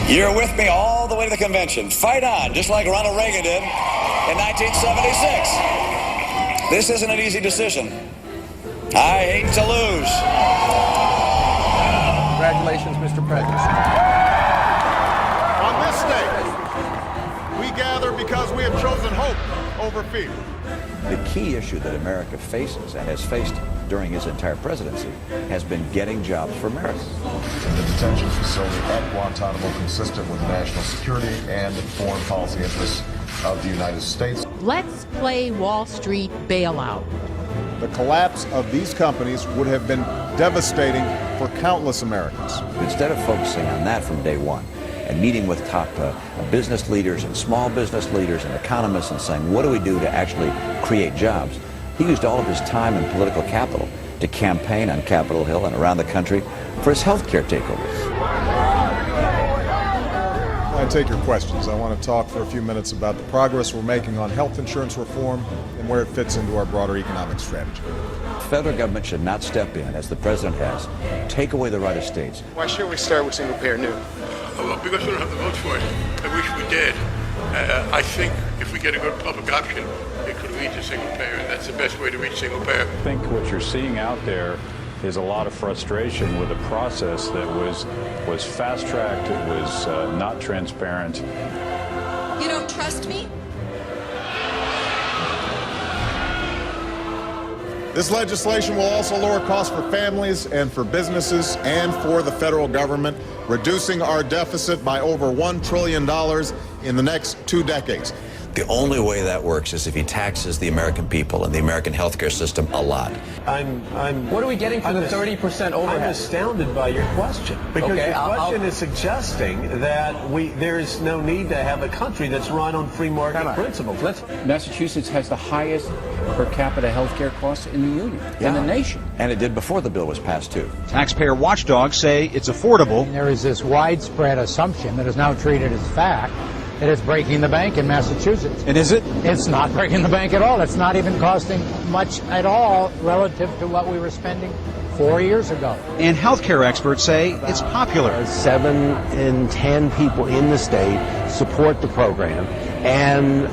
You're with me all the way to the convention. Fight on, just like Ronald Reagan did in 1976. This isn't an easy decision. I hate to lose. Congratulations, Mr. President. On this day, we gather because we have chosen hope over fear. The key issue that America faces and has faced during his entire presidency has been getting jobs for Americans. The detention facility at Guantanamo consistent with national security and foreign policy interests of the United States. Let's play Wall Street bailout. The collapse of these companies would have been devastating for countless Americans. Instead of focusing on that from day one and meeting with top business leaders and small business leaders and economists and saying, what do we do to actually create jobs? He used all of his time and political capital to campaign on Capitol Hill and around the country for his health care takeover. I take your questions. I want to talk for a few minutes about the progress we're making on health insurance reform and where it fits into our broader economic strategy. The federal government should not step in, as the president has, take away the right of states. Why shouldn't we start with single payer new? Well, because we don't have the votes for it. I wish we did. I think if we get a good public option, it could lead to single payer, and that's the best way to reach single payer. I think what you're seeing out there is a lot of frustration with a process that was fast-tracked, it was not transparent. You don't trust me? This legislation will also lower costs for families and for businesses and for the federal government, reducing our deficit by over $1 trillion in the next 2 decades. The only way that works is if he taxes the American people and the American healthcare system a lot. What are we getting for the 30% overhead? I'm astounded by your question. Because your question is suggesting that there is no need to have a country that's run on free market principles. Massachusetts has the highest per capita healthcare costs in the union, in the nation. And it did before the bill was passed, too. Taxpayer watchdogs say it's affordable. There is this widespread assumption that is now treated as fact that it's breaking the bank in Massachusetts. And is it? It's not breaking the bank at all. It's not even costing much at all relative to what we were spending 4 years ago. And healthcare experts say it's popular. 7 in 10 people in the state support the program, and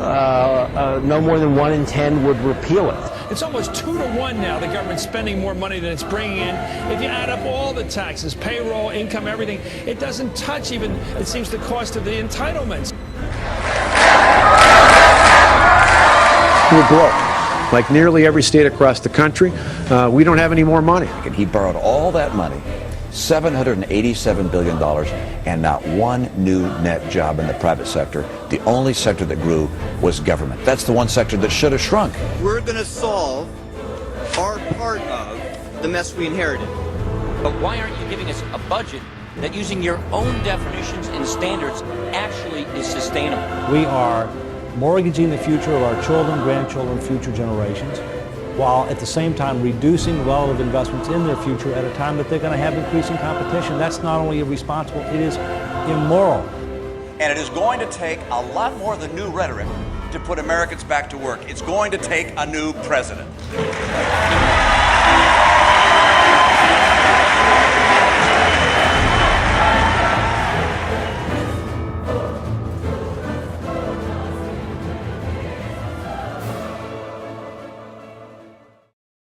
no more than 1 in 10 would repeal it. It's almost 2 to 1 now. The government's spending more money than it's bringing in. If you add up all the taxes, payroll, income, everything, it doesn't touch even, it seems, the cost of the entitlements. We're broke. Like nearly every state across the country, we don't have any more money. And he borrowed all that money, $787 billion, and not one new net job in the private sector. The only sector that grew was government. That's the one sector that should have shrunk. We're going to solve our part of the mess we inherited. But why aren't you giving us a budget that, using your own definitions and standards, actually is sustainable? We are mortgaging the future of our children, grandchildren, future generations, while at the same time reducing relative investments in their future at a time that they're going to have increasing competition. That's not only irresponsible, it is immoral. And it is going to take a lot more than new rhetoric to put Americans back to work. It's going to take a new president.